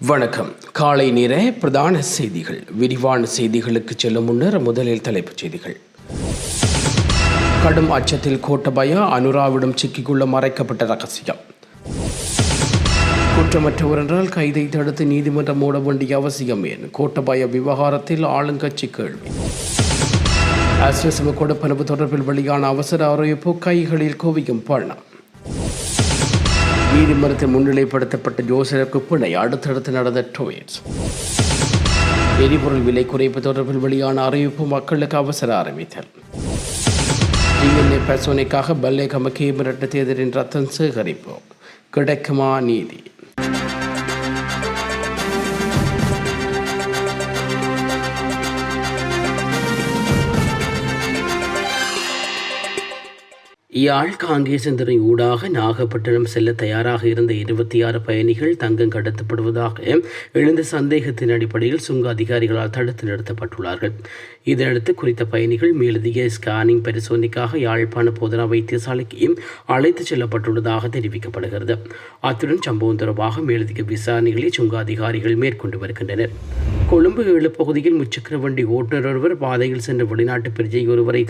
வணக்கம். காலை நேர பிரதான செய்திகள். விரிவான செய்திகளுக்கு செல்லும் முன்னர் முதலில் தலைப்புச் செய்திகள். கடும் அச்சத்தில் கோட்டபய அனுராவிடம் சிக்கிக்கொள்ள மறைக்கப்பட்ட ரகசியம். குற்றமற்றவர் என்றால் கைதை தடுத்து நீதிமன்றம் மூட வேண்டிய அவசியம் ஏன்? கோட்டபய விவகாரத்தில் ஆளுங்கட்சி கேள்வி. அஸ்வசம கொடுப்பனவு தொடர்பில் வெளியான அவசர அறிவிப்பு கைகளில் குவியும் பணம். நீதிமன்றத்தில் முன்னிலைப்படுத்தப்பட்ட ஜோசருக்கு பிணை அடுத்தடுத்து நடந்த ட்வீட்ஸ். எரிபொருள் விலை குறைப்பு தொடர்பில் வெளியான அறிவிப்பு மக்களுக்கு அவசர அறிவித்தல். டிஎன்ஏ பரிசோதனைக்காக பல்லேகம கேமிரட்ட தேர்தலின் ரத்தம் சேகரிப்பு. கிடைக்குமா நீதி? யாழ் காங்கேசந்தரை ஊடாக நாகப்பட்டினம் செல்ல தயாராக இருந்த 26 பயணிகள் தங்கம் கடத்தப்படுவதாக எழுந்த சந்தேகத்தின் அடிப்படையில் சுங்க அதிகாரிகளால் தடுத்து நிறுத்தப்பட்டுள்ளார்கள். இதனடுத்து குறித்த பயணிகள் மேலதிக ஸ்கேனிங் பரிசோதனைக்காக யாழ்ப்பாண போதனா வைத்தியசாலைக்கு அழைத்துச் செல்லப்பட்டுள்ளதாக தெரிவிக்கப்படுகிறது. அத்துடன் சம்பவம் தொடர்பாக மேலதிக விசாரணைகளை சுங்க அதிகாரிகள் மேற்கொண்டு வருகின்றனர். கொழும்பு 7 பகுதியில் முச்சக்கர வண்டி ஓட்டுநர் ஒருவர் பாதையில் சென்ற வெளிநாட்டு பிரஜை ஒருவரை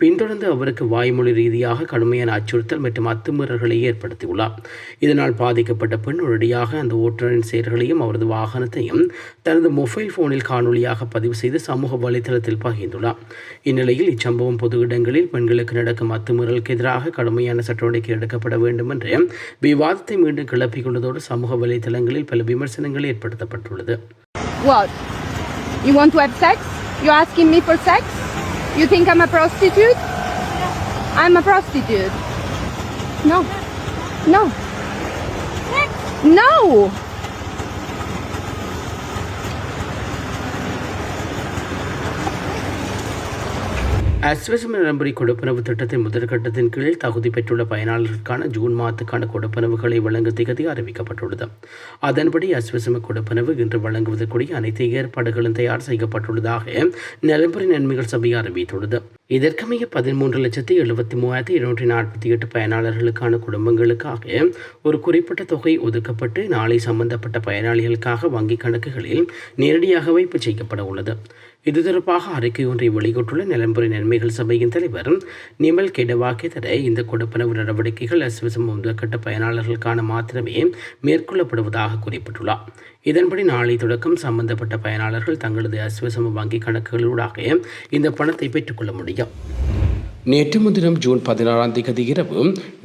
பின்தொடர்ந்து அவருக்கு வாய்மொழி ரீதியாக கடுமையான அச்சுறுத்தல் மற்றும் அத்துமீறல்களை ஏற்படுத்தியுள்ளார். இதனால் பாதிக்கப்பட்ட பெண் உடனடியாக அந்த ஓட்டுநரின் செயல்களையும் அவரது வாகனத்தையும் தனது மொபைல் போனில் காணொலியாக பதிவு செய்து சமூக வலைதளத்தில் பகிர்ந்துள்ளார். இந்நிலையில் இச்சம்பவம் பொது இடங்களில் பெண்களுக்கு நடக்கும் அத்துமீறலுக்கு எதிராக கடுமையான சட்டவணைக்கு எடுக்கப்பட வேண்டும் என்ற விவாதத்தை மீண்டும் கிளப்பியுள்ளதோடு சமூக வலைதளங்களில் பல விமர்சனங்கள் ஏற்படுத்தப்பட்டுள்ளது. What? You want to have sex? You're asking me for sex? You think I'm a prostitute? I'm a prostitute. No. No. No! Aswesuma நலம்புரி கொடுப்பனவு திட்டத்தின் முதற்கட்டத்தின் கீழ் தகுதி பெற்றுள்ள பயனாளர்களுக்கான ஜூன் மாதத்துக்கான கொடுப்பனவுகளை வழங்க திகதி அறிவிக்கப்பட்டுள்ளது. அதன்படி அஸ்வசம கொடுப்பனவு இன்று வழங்குவதற்குரிய அனைத்து ஏற்பாடுகளும் தயார் செய்யப்பட்டுள்ளதாக நலம்புரி நன்மைகள் சபை அறிவித்துள்ளது. இதற்கமைய 13,73,248 பயனாளர்களுக்கான குடும்பங்களுக்காக ஒரு குறிப்பிட்ட தொகை ஒதுக்கப்பட்டு நாளை சம்பந்தப்பட்ட பயனாளிகளுக்காக வங்கிக் கணக்குகளில் நேரடியாக வைப்பு செய்யப்பட உள்ளது. இது தொடர்பாக அறிக்கை ஒன்றை வெளியிட்டுள்ள நிலம்புரி நன்மைகள் சபையின் தலைவர் நிமல் கெடவாக்கெதர இந்த கொடுப்பனவு நடவடிக்கைகள் அஸ்வசம் முதற்கட்ட பயனாளர்களுக்கான மாத்திரமே மேற்கொள்ளப்படுவதாக குறிப்பிட்டுள்ளார். இதன்படி நாளை தொடக்கம் சம்பந்தப்பட்ட பயனாளர்கள் தங்களது அஸ்வசம வங்கிக் கணக்குகளூடாக இந்த பணத்தை பெற்றுக்கொள்ள முடியும். நேற்று முன்தினம் ஜூன் 16 இரவு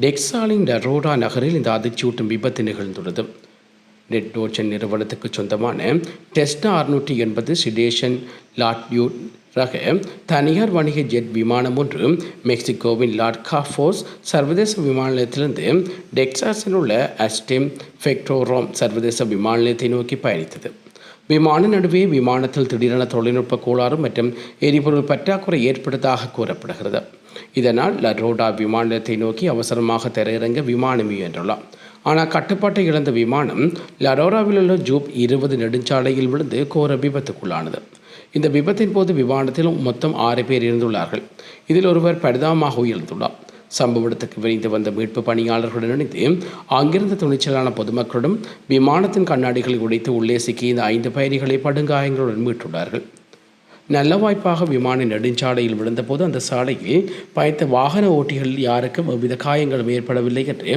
டெக்சாலின் டரோடா நகரில் இந்த அதிர்ச்சியூட்டும் விபத்து நிகழ்ந்துள்ளது. நெட்டோச்சன் நிறுவனத்துக்கு சொந்தமான டெஸ்டா 680 சிடேஷன் லாட்யூட் ரக தனியார் வணிக ஜெட் விமானம் ஒன்று மெக்சிகோவின் லாட்காஃபோஸ் சர்வதேச விமான நிலையத்திலிருந்து டெக்சாஸில் உள்ள அஸ்டெம் ஃபெக்டோரோம் சர்வதேச விமான நிலையத்தை நோக்கி பயணித்தது. விமான நடுவே விமானத்தில் திடீரென தொழில்நுட்ப கோளாறு மற்றும் எரிபொருள் பற்றாக்குறை ஏற்பட்டதாக கூறப்படுகிறது. இதனால் லரோடா விமான நிலையத்தை நோக்கி அவசரமாக தரையிறங்க விமானம் முயன்றுள்ளார். ஆனால் கட்டுப்பாட்டை இழந்த விமானம் லரோராவில் உள்ள ஜூப் 20 நெடுஞ்சாலையில் விழுந்து கோர விபத்துக்குள்ளானது. இந்த விபத்தின் போது விமானத்தில் மொத்தம் 6 பேர் இருந்துள்ளார்கள். இதில் ஒருவர் பரிதாபமாக உயிர்ந்துள்ளார். சம்பவ இடத்துக்கு விரைந்து வந்த மீட்பு பணியாளர்களுடன் இணைந்து அங்கிருந்த துணிச்சலான பொதுமக்களிடம் விமானத்தின் கண்ணாடிகளை உடைத்து உள்ளே சிக்கிய இந்த 5 பயணிகளை படுகாயங்களுடன் மீட்டுள்ளார்கள். நல்ல வாய்ப்பாக விமான நெடுஞ்சாலையில் விழுந்தபோது அந்த சாலையில் பயணித்த வாகன ஓட்டிகளில் யாருக்கும் எவ்வித காயங்களும் ஏற்படவில்லை என்று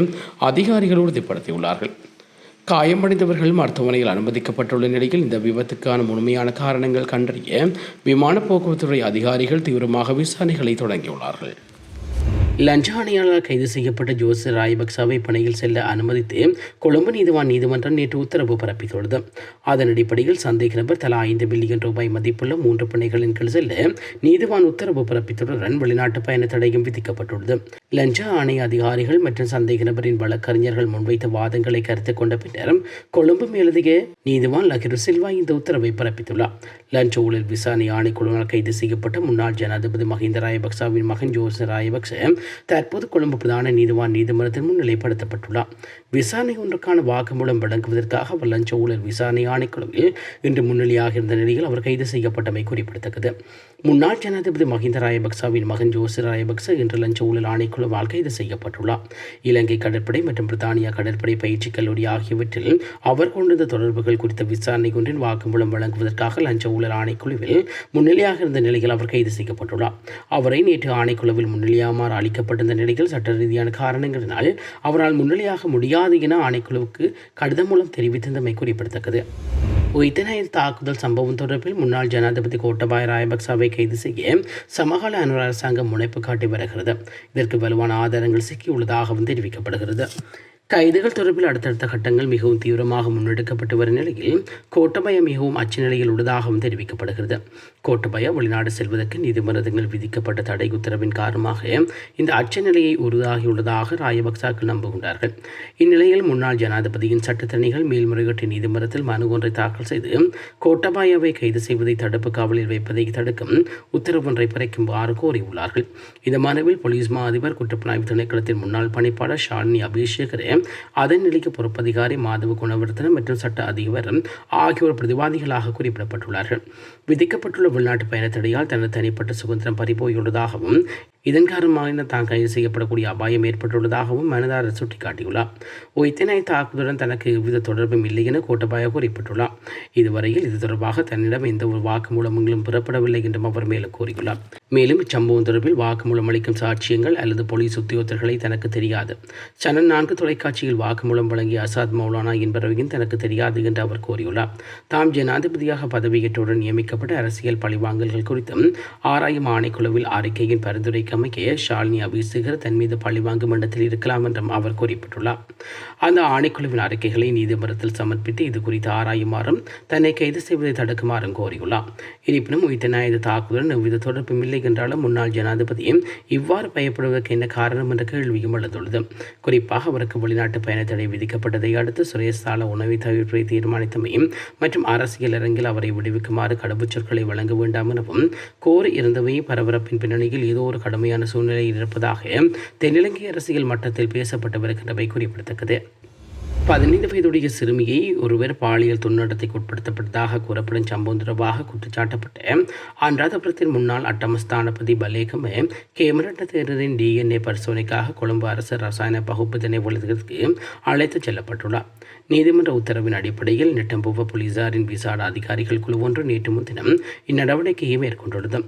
அதிகாரிகள் உறுதிப்படுத்தியுள்ளார்கள். காயமடைந்தவர்கள் மருத்துவமனையில் அனுமதிக்கப்பட்டுள்ள நிலையில் இந்த விபத்துக்கான உண்மையான காரணங்கள் கண்டறிய விமான போக்குவரத்துறை அதிகாரிகள் தீவிரமாக விசாரணைகளை தொடங்கியுள்ளார்கள். லஞ்ச ஆணையாளர் கைது செய்யப்பட்ட ஜோசர் ராயபக்சாவை பணியில் செல்ல அனுமதித்து கொழும்பு நீதிமன்றம் நேற்று உத்தரவு பிறப்பித்துள்ளது. அதன் அடிப்படையில் சந்தேக நபர் தலா 5 பில்லியன் ரூபாய் மதிப்புள்ள 3 பணிகளின் கீழ் செல்ல நீதிவான் உத்தரவு பிறப்பித்துடன் வெளிநாட்டு பயண தடையும் விதிக்கப்பட்டுள்ளது. லஞ்ச ஆணைய அதிகாரிகள் மற்றும் சந்தேக நபரின் வழக்கறிஞர்கள் முன்வைத்த வாதங்களை கருத்தில் கொண்ட பின்னர் கொழும்பு மேலதிக நீதிவான் லகிரு சில்வா இந்த உத்தரவை பிறப்பித்துள்ளார். லஞ்ச ஊழல் விசாரணை ஆணைக்குழுவினால் கைது செய்யப்பட்ட முன்னாள் ஜனாதிபதி மஹிந்த ராயபக்சாவின் மகன் ஜோசர் ராயபக்ச தற்போது கொழும்பு பிரதான நீதிவான் நீதிமன்றத்தில் முன்னிலைப்படுத்தப்பட்டுள்ளார். விசாரணை ஒன்றுக்கான வாக்குமூலம் வழங்குவதற்காக அவர் லஞ்ச ஊழல் விசாரணை ஆணைக்குழுவில் இன்று முன்னிலையாக இருந்த நிலையில் அவர் கைது செய்யப்பட்டமை குறிப்பிடத்தக்கது. முன்னாள் ஜனாதிபதி மஹிந்த ராஜபக்சவின் மகன் ஜோசி ராஜபக்ச இன்று லஞ்ச ஊழல் ஆணைக்குழுவால் கைது செய்யப்பட்டுள்ளார். இலங்கை கடற்படை மற்றும் பிரித்தானியா கடற்படை பயிற்சி கல்லூரி ஆகியவற்றில் அவர் கொண்டிருந்த தொடர்புகள் குறித்த விசாரணை ஒன்றின் வாக்குமூலம் வழங்குவதற்காக லஞ்ச ஊழல் ஆணைக்குழுவில் முன்னிலையாக இருந்த நிலையில் அவர் கைது செய்யப்பட்டுள்ளார். அவரை நேற்று ஆணைக்குழுவில் முன்னிலையாமாறு அளிக்கப்பட்டிருந்த நிலையில் சட்ட ரீதியான காரணங்களினால் அவரால் முன்னிலையாக முடியாது என ஆணைக்குழுவுக்கு கடிதம் மூலம் தெரிவித்திருந்தமை குறிப்பிடத்தக்கது. உயிர்த்த தாக்குதல் சம்பவம் தொடர்பில் முன்னாள் ஜனாதிபதி கோட்டபாய ராஜபக்சவை கைது செய்ய சமகால அரசாங்கம் முனைப்பு காட்டி வருகிறது. இதற்கு வலுவான ஆதாரங்கள் சிக்கியுள்ளதாகவும் தெரிவிக்கப்படுகிறது. கைதுகள் தொடர்பில் அடுத்தடுத்த கட்டங்கள் மிகவும் தீவிரமாக முன்னெடுக்கப்பட்டு வரும் நிலையில் கோட்டபய மிகவும் அச்ச நிலையில் உள்ளதாகவும் தெரிவிக்கப்படுகிறது. கோட்டபய வெளிநாடு செல்வதற்கு நீதிமன்றங்கள் விதிக்கப்பட்ட தடை உத்தரவின் காரணமாக இந்த அச்ச நிலையை உருவாகியுள்ளதாக ராஜபக்சாக்கள் நம்புகின்றார்கள். இந்நிலையில் முன்னாள் ஜனாதிபதியின் சட்டத்தரணிகள் மேல்முறையீட்டு நீதிமன்றத்தில் மனு ஒன்றை தாக்கல் செய்து கோட்டபாயாவை கைது செய்வதை தடுப்பு காவலில் வைப்பதை தடுக்கும் உத்தரவு ஒன்றை பிறக்குமாறு கோரியுள்ளார்கள். இந்த மனுவில் போலீஸ் மா அதிபர் குற்றப்புலனாய்வு திணைக்களத்தின் முன்னாள் பணிப்பாளர் ஷாலினி அபிஷேகரே, அதன் நிலைக்கு பொறுப்பதிகாரி மாதவ குணவர்த்தன மற்றும் சட்ட அதிபர் ஆகியோர் பிரதிவாதிகளாக குறிப்பிடப்பட்டுள்ளார்கள். விதிக்கப்பட்டுள்ள வெளிநாட்டு பயண தடையால் தனது தனிப்பட்ட சுதந்திரம் பறிபோயுள்ளதாகவும் இதன் காரணமாக தான் கைது செய்யப்படக்கூடிய அபாயம் ஏற்பட்டுள்ளதாகவும் மனுதாரர் சுட்டிக்காட்டியுள்ளார். உயிர்த்த தாக்குதலுடன் தனக்கு எவ்வித தொடர்பும் இல்லை என கோட்டபாய குறிப்பிட்டுள்ளார். இதுவரையில் இது தொடர்பாக தன்னிடம் எந்த ஒரு வாக்குமூலங்களும் பெறப்படவில்லை என்றும் அவர் மேலும் கூறியுள்ளார். மேலும் இச்சம்பவம் தொடர்பில் வாக்குமூலம் அளிக்கும் சாட்சியங்கள் அல்லது போலீஸ் உத்தியோகத்தர்களை தனக்கு தெரியாது. சேனல் 4 தொலைக்காட்சியில் வாக்குமூலம் வழங்கிய அசாத் மௌலானா என்பவரையும் தனக்கு தெரியாது என்று அவர் கூறியுள்ளார். தாம் ஜனாதிபதியாக பதவியேற்றவுடன் நியமிக்கப்பட்ட அரசியல் பழிவாங்கல்கள் குறித்தும் ஆராயும் ஆணைக்குழுவில் அறிக்கையின் பரிந்துரைக்கு அமைக்க ஷாலினி அபிஷேகர் தன் மீது பழிவாங்கும் மண்டத்தில் இருக்கலாம் என்றும் அவர் குறிப்பிட்டுள்ளார். அந்த ஆணைக்குழுவின் அறிக்கைகளை நீதிமன்றத்தில் சமர்ப்பித்து இது குறித்து ஆராயுமாறும் தன்னை கைது செய்வதை தடுக்குமாறும் கோரியுள்ளார். இருப்பினும் உயிர்த்த தாக்குதலுடன் எவ்வித தொடர்பும் இல்லை என்றாலும் முன்னாள் ஜனாதிபதியும் இவ்வாறு பயப்படுவதற்கு என்ன காரணம் என்ற கேள்வியும் எழுந்துள்ளது. குறிப்பாக அவருக்கு வெளிநாட்டு பயண தடை விதிக்கப்பட்டதை அடுத்து சுரேஷால உணவை தவிர்ப்பை தீர்மானித்தமையும் மற்றும் அரசியல் அரங்கில் அவரை விடுவிக்குமாறு கடவுச்சொற்களை வழங்க வேண்டாம் எனவும் கோரி இருந்தவை பரபரப்பின் பின்னணியில் ஏதோ ஒரு கடுமையான சூழ்நிலையில் இருப்பதாக தென்னிலங்கை அரசியல் மட்டத்தில் பேசப்பட்டு வருகின்றவை குறிப்பிடத்தக்கது. 15 வயதுடைய சிறுமியை ஒருவர் பாலியல் துன்னடத்தைக்கு உட்படுத்தப்பட்டதாக கூறப்படும் சம்பவம் தொடர்பாக குற்றச்சாட்டப்பட்ட அனுராதபுரத்தின் முன்னாள் அட்டமஸ்தானபதி பலேகம கேமரட்ட தேரரின் DNA பரிசோதனைக்காக கொழும்பு அரசு ரசாயன பகுப்பு திணைக்களத்திற்கு அழைத்துச் செல்லப்பட்டுள்ளார். நீதிமன்ற உத்தரவின் அடிப்படையில் நெட்டம்புவ போலீசாரின் விசாரணை அதிகாரிகள் குழு ஒன்று நேற்று முன்தினம் இந்நடவடிக்கையை மேற்கொண்டுள்ளது.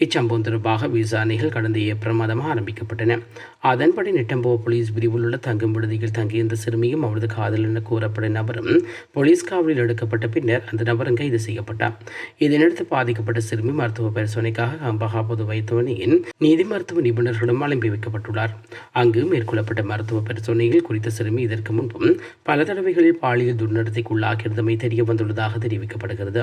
இச்சம்பவம் தொடர்பாக விசாரணைகள் கடந்த ஏப்ரல் மாதம் ஆரம்பிக்கப்பட்டன. அதன்படி நெட்டம்புவ போலீஸ் பிரிவில் உள்ள தங்கும் விடுதியில் தங்கியிருந்த சிறுமியும் அவரது காதல் என கூறப்படும் நபரும் போலீஸ் காவலில் எடுக்கப்பட்ட பின்னர் அந்த நபரும் கைது செய்யப்பட்டார். இதனையடுத்து பாதிக்கப்பட்ட சிறுமி மருத்துவ பரிசோதனைக்காக கம்பஹா பொது வைத்தியமனையின் நீதி மருத்துவ நிபுணர்களும் அனுப்பி வைக்கப்பட்டுள்ளார். அங்கு மேற்கொள்ளப்பட்ட மருத்துவ பரிசோதனையில் குறித்த சிறுமி இதற்கு முன்பும் பல தடவைகளில் பாலியல் துர்நடத்தைக்கு உள்ளாகியிருந்தமை தெரிய வந்துள்ளதாக தெரிவிக்கப்படுகிறது.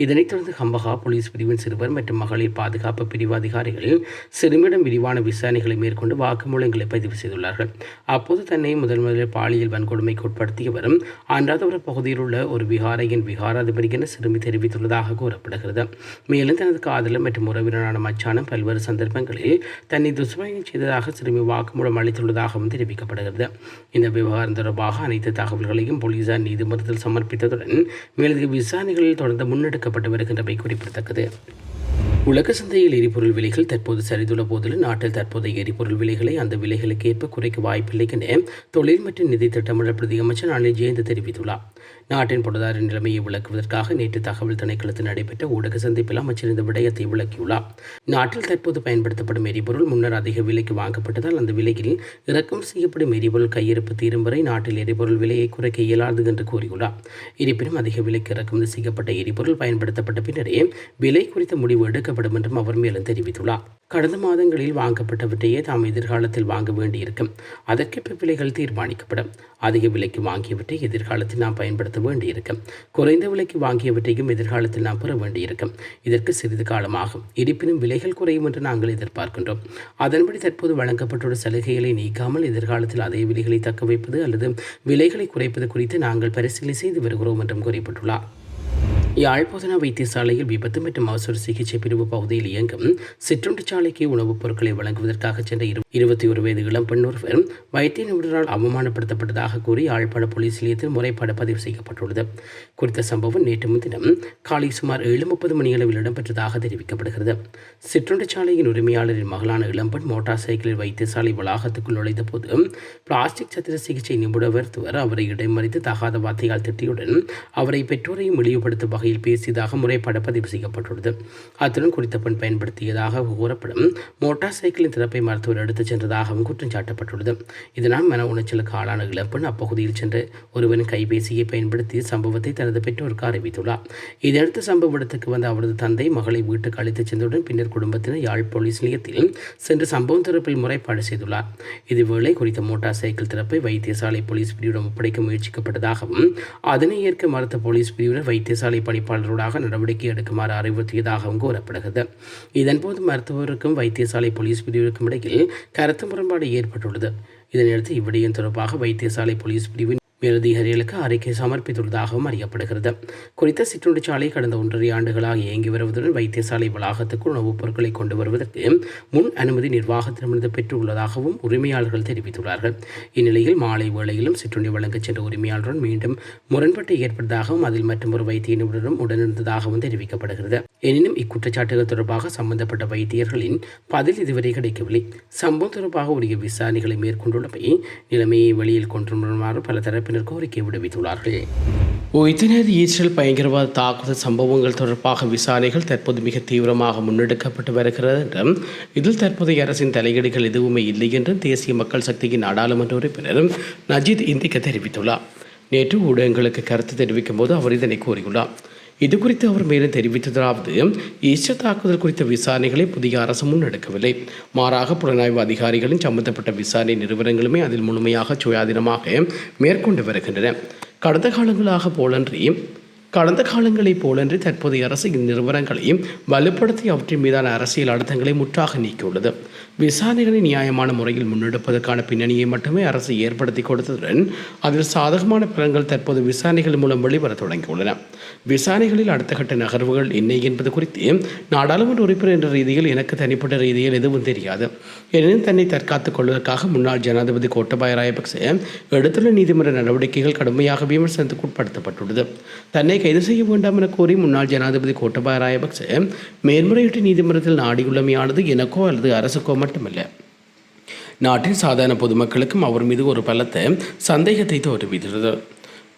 இதனைத் தொடர்ந்து கம்பஹா போலீஸ் பிரிவின் சிறுவர் மற்றும் மகளிர் பாதுகாப்பு பிரிவு அதிகாரிகள் சிறுமியிடம் விரிவான விசாரணைகளை மேற்கொண்டு வாக்குமூலங்களை பதிவு செய்துள்ளார்கள். அப்போது தன்னை முதலில் பாலியல் வன்கொடுமைக்கு உட்படுத்தியவரும் அனுராதபுரம் பகுதியில் உள்ள ஒரு விகாரையின் விகாராதிபதி என சிறுமி தெரிவித்துள்ளதாக கூறப்படுகிறது. மேலும் தனது காதலர் மற்றும் உறவினரான மச்சானம் பல்வேறு சந்தர்ப்பங்களில் தன்னை துஷ்பிரயோகம் செய்ததாக சிறுமி வாக்குமூலம் அளித்துள்ளதாகவும் தெரிவிக்கப்படுகிறது. இந்த விவகாரம் தொடர்பாக அனைத்து தகவல்களையும் போலீசார் நீதிமன்றத்தில் சமர்ப்பித்ததுடன் மேலதிக விசாரணைகளில் தொடர்ந்து முன்னெடுக்கப்பட்டு வருகின்றமை குறிப்பிடத்தக்கது. உலக சந்தையில் எரிபொருள் விலைகள் தற்போது சரிந்துள்ள போதிலும் நாட்டில் தற்போதைய எரிபொருள் விலைகளை அந்த விலைகளுக்கு ஏற்ப குறைக்க வாய்ப்பில்லை என தொழில் மற்றும் நிதி திட்டமிடல் பிரதி அமைச்சர் அனில் ஜெயந்த் தெரிவித்துள்ளார். நாட்டின் பொருளாதார நிலைமையை விளக்குவதற்காக நேற்று தகவல் திணைக்களத்தில் நடைபெற்ற ஊடக சந்திப்பில் அமைச்சர் இந்த விடயத்தை விளக்கியுள்ளார். நாட்டில் தற்போது பயன்படுத்தப்படும் எரிபொருள் முன்னர் அதிக விலைக்கு வாங்கப்பட்டதால் அந்த விலையில் இறக்குமதி செய்யப்படும் எரிபொருள் கையிருப்பு தீரும் வரை நாட்டில் எரிபொருள் விலையை குறைக்க இயலாது என்று கூறியுள்ளார். இருப்பினும் அதிக விலைக்கு இறக்குமதி செய்யப்பட்ட எரிபொருள் பயன்படுத்தப்பட்ட பின்னரே விலை குறித்த முடிவு எடுக்கப்படும் என்றும் அவர் மேலும் தெரிவித்துள்ளார். கடந்த மாதங்களில் வாங்கப்பட்டவற்றையே தாம் எதிர்காலத்தில் வாங்க வேண்டியிருக்கும். அதற்கேற்ப விலைகள் தீர்மானிக்கப்படும். அதிக விலைக்கு வாங்கியவற்றை எதிர்காலத்தில் நாம் பயன்படுத்த வேண்டியிருக்கும். குறைந்த விலைக்கு வாங்கியவற்றையும் எதிர்காலத்தில் நாம் பெற வேண்டியிருக்கும். இதற்கு சிறிது காலமாகும். இருப்பினும் விலைகள் குறையும் என்று நாங்கள் எதிர்பார்க்கின்றோம். அதன்படி தற்போது வழங்கப்பட்டுள்ள சலுகைகளை நீக்காமல் எதிர்காலத்தில் அதே விலைகளை தக்க வைப்பது அல்லது விலைகளை குறைப்பது குறித்து நாங்கள் பரிசீலனை செய்து வருகிறோம் என்றும் கூறப்பட்டுள்ளார். யாழ்ப்பாண வைத்தியசாலையில் விபத்து மற்றும் அவசர சிகிச்சை பிரிவு பகுதியில் இயங்கும் சிற்றுண்டிச்சாலைக்கு உணவுப் பொருட்களை வழங்குவதற்காக சென்ற 21 வயது இளம்பெண் ஒருவர் வைத்திய நிபுணரால் அவமானப்படுத்தப்பட்டதாக கூறி யாழ்ப்பாண போலீஸ் நிலையத்தில் முறைப்பாடு பதிவு செய்யப்பட்டுள்ளது. குறித்த சம்பவம் நேற்று முன்தினம் காலை சுமார் 7:30 மணியளவில் இடம்பெற்றதாக தெரிவிக்கப்படுகிறது. சிற்றுண்டிச்சாலையின் உரிமையாளரின் மகளான இளம்பெண் மோட்டார் சைக்கிளில் வைத்தியசாலை வளாகத்துக்குள் நுழைந்த போது பிளாஸ்டிக் சத்திர சிகிச்சை நிபுணர் மருத்துவர் அவரை இடைமறித்து தகாத வார்த்தையால் திட்டியுடன் அவரை பெற்றோரையும் இழிவுபடுத்தும் வகையில் பேசியதாக முறைப்பாடு பதிவு செய்யப்பட்டுள்ளது. அத்துடன் குறித்த பெண் பயன்படுத்தியதாக கூறப்படும் மோட்டார் சைக்கிளின் திறப்பை மருத்துவர் எடுத்துச் சென்றதாகவும் குற்றம் சாட்டப்பட்டுள்ளது. இதனால் மன உளைச்சலுக்கு ஆளான இளம்பெண் அப்பகுதியில் சென்ற ஒருவரின் கைபேசியை பயன்படுத்தி சம்பவத்தை தனது பெற்றோருக்கு அறிவித்துள்ளார். இதையடுத்து சம்பவ இடத்துக்கு வந்த அவரது தந்தை மகளை வீட்டுக்கு அழைத்துச் சென்றவுடன் பின்னர் குடும்பத்தினர் யாழ் போலீஸ் நிலையத்தில் சென்று சம்பவம் தொடர்பில் முறைப்பாடு செய்துள்ளார். இதுவேளை குறித்த மோட்டார் சைக்கிள் திறப்பை வைத்தியசாலை போலீஸ் பிரிவிடம் ஒப்படைக்க முயற்சிக்கப்பட்டதாகவும் அதனை ஏற்க மறுத்த போலீஸ் பிரிவினர் வைத்தியசாலை பணிப்பாளரோடாக நடவடிக்கை எடுக்குமாறு அறிவுறுத்தியதாகவும் கூறப்படுகிறது. இதன்போது மருத்துவருக்கும் வைத்தியசாலை போலீஸ் பிரிவிற்கும் இடையில் கருத்து முரண்பாடு ஏற்பட்டுள்ளது. இதனையடுத்து இவ்விடயம் தொடர்பாக வைத்தியசாலை போலீஸ் பிரிவின் மேலதிகாரிகளுக்கு அறிக்கை சமர்ப்பித்துள்ளதாகவும் அறியப்படுகிறது. குறித்த சிற்றுண்டிச்சாலை கடந்த 1.5 ஆண்டுகளாக இயங்கி வருவதுடன் வைத்தியசாலை வளாகத்துக்கு உணவுப் பொருட்களை கொண்டு வருவதற்கு முன் அனுமதி நிர்வாகத்திடமிருந்து பெற்றுள்ளதாகவும் உரிமையாளர்கள் தெரிவித்துள்ளார்கள். இந்நிலையில் மாலை வேளையிலும் சிற்றுண்டி வழங்கச் சென்ற உரிமையாளருடன் மீண்டும் முரண்பாட்டை ஏற்பட்டதாகவும் அதில் மற்றொரு வைத்திய நிபுணரும் உடனிருந்ததாகவும் தெரிவிக்கப்படுகிறது. எனினும் இக்குற்றச்சாட்டுகள் தொடர்பாக சம்பந்தப்பட்ட வைத்தியர்களின் பதில் இதுவரை கிடைக்கவில்லை. சம்பவம் தொடர்பாக உரிய விசாரணைகளை மேற்கொண்டுள்ளமை நிலைமையை வெளியில் கொண்டு வருமாறு பல தரப்பினர் கோரிக்கை விடுவித்துள்ளார்கள். உயிர்த்தினர் ஈஸ்ரேல் பயங்கரவாத தாக்குதல் சம்பவங்கள் தொடர்பாக விசாரணைகள் தற்போது மிக தீவிரமாக முன்னெடுக்கப்பட்டு வருகிறது என்றும் இதில் தற்போதைய அரசின் தலையீடுகள் எதுவுமே இல்லை என்றும் தேசிய மக்கள் சக்தியின் நாடாளுமன்ற உறுப்பினர் நஜீத் இந்திக்க தெரிவித்துள்ளார். நேற்று ஊடகங்களுக்கு கருத்து தெரிவிக்கும் போது அவர் இதனை கூறியுள்ளார். இது குறித்து அவர் மேலும் தெரிவித்ததாவது, ஈஸ்டர் தாக்குதல் குறித்த விசாரணைகளை புதிய அரசு முன்னெடுக்கவில்லை. மாறாக புலனாய்வு அதிகாரிகளின் சம்பந்தப்பட்ட விசாரணை நிறுவனங்களுமே அதில் முழுமையாக சுயாதீனமாக மேற்கொண்டு வருகின்றன. கடந்த காலங்களைப் போலன்றி தற்போதைய அரசு இந்நிறுவனங்களை வலுப்படுத்தி அவற்றின் மீதான அரசியல் அழுத்தங்களை முற்றாக நீக்கியுள்ளது. விசாரணைகளை நியாயமான முறையில் முன்னெடுப்பதற்கான பின்னணியை மட்டுமே அரசு ஏற்படுத்தி கொடுத்ததுடன் அதில் சாதகமான பலன்கள் தற்போது விசாரணைகள் மூலம் வெளிவர தொடங்கியுள்ளன. விசாரணைகளில் அடுத்த கட்ட நகர்வுகள் என்ன என்பது குறித்து நாடாளுமன்ற உறுப்பினர் என்ற ரீதியில் எனக்கு தனிப்பட்ட ரீதியில் எதுவும் தெரியாது. எனினும் தன்னை தற்காத்துக் கொள்வதற்காக முன்னாள் ஜனாதிபதி கோட்டபாய ராஜபக்ச எடுத்துள்ள நீதிமன்ற நடவடிக்கைகள் கடுமையாக விமர்சனத்துக்கு உட்படுத்தப்பட்டுள்ளது. தன்னை கைது செய்ய வேண்டாம் என கோரி முன்னாள் ஜனாதிபதி கோட்டபாய ராஜபக்ச மேல்முறையீட்டு நீதிமன்றத்தில் நாடியுள்ளமையானது எனக்கோ அல்லது அரசுக்கோ மட்டுமல்ல, நாட்டின் சாதாரண பொதுமக்களுக்கும் அவர் மீது ஒரு பலத்த சந்தேகத்தை தோற்றுவித்தது.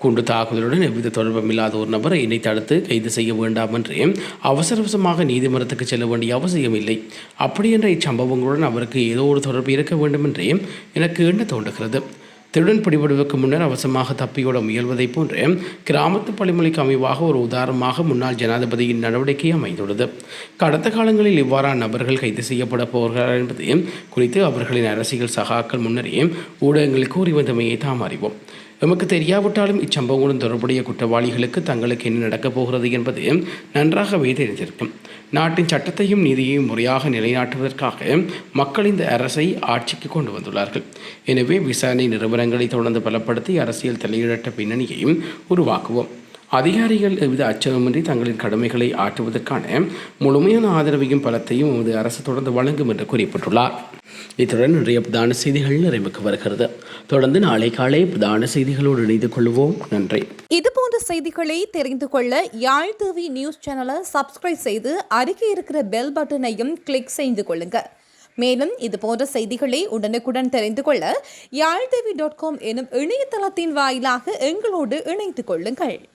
குண்டு தாக்குதலுடன் எவ்வித தொடர்பும் இல்லாத ஒரு நபரை என்னை தடுத்து கைது செய்ய வேண்டாம் என்றே அவசரமாக நீதிமன்றத்துக்கு செல்ல வேண்டிய அவசியம் இல்லை. அப்படி என்ற இச்சம்பவங்களுடன் அவருக்கு ஏதோ ஒரு தொடர்பு இருக்க வேண்டும் என்றே எனக்கு எண்ண தோன்றுகிறது. திருடன் பிடிபடுவதற்கு முன்னர் அவசரமாக தப்பியோட முயல்வதைப் போன்று கிராமத்து பழிமொழிக்கு அமைவாக ஒரு உதாரணமாக முன்னாள் ஜனாதிபதியின் நடவடிக்கை அமைந்துள்ளது. கடந்த காலங்களில் இவ்வாறான நபர்கள் கைது செய்யப்பட போகிறார்கள் என்பது குறித்து அவர்களின் அரசியல் சகாக்கள் முன்னரே ஊடகங்கள் கூறி வந்தமையை தாம் அறிவோம். எமக்கு தெரியாவிட்டாலும் இச்சம்பவங்களுடன் தொடர்புடைய குற்றவாளிகளுக்கு தங்களுக்கு என்ன நடக்கப் போகிறது என்பது நன்றாகவே தெரிந்திருக்கும். நாட்டின் சட்டத்தையும் நீதியையும் முறையாக நிலைநாட்டுவதற்காக மக்கள் இந்த அரசை ஆட்சிக்கு கொண்டு வந்துள்ளார்கள். எனவே விசாரணை நிறுவனங்களை தொடர்ந்து பலப்படுத்தி அரசியல் தலையிடற்ற பின்னணியையும் உருவாக்குவோம். அதிகாரிகள் எவ்வித அச்சமின்றி தங்களின் கடமைகளை ஆற்றுவதற்கான முழுமையான ஆதரவையும் பலத்தையும் எமது அரசு தொடர்ந்து வழங்கும் என்று குறிப்பிட்டுள்ளார். இத்துடன் நிறைய பிரதான செய்திகள் நிறைவுக்கு வருகிறது. தொடர்ந்து நாளை காலை பிரதான செய்திகளோடு இணைந்து கொள்வோம். நன்றி. இதுபோன்ற செய்திகளை தெரிந்து கொள்ள யாழ் டிவி நியூஸ் சேனலை சப்ஸ்கிரைப் செய்து அருகே இருக்கிற பெல் பட்டனையும் கிளிக் செய்து கொள்ளுங்க. மேலும் இதுபோன்ற செய்திகளை உடனுக்குடன் தெரிந்து கொள்ள யாழ்டிவி.com எனும் இணையதளத்தின் வாயிலாக எங்களோடு இணைந்து கொள்ளுங்கள்.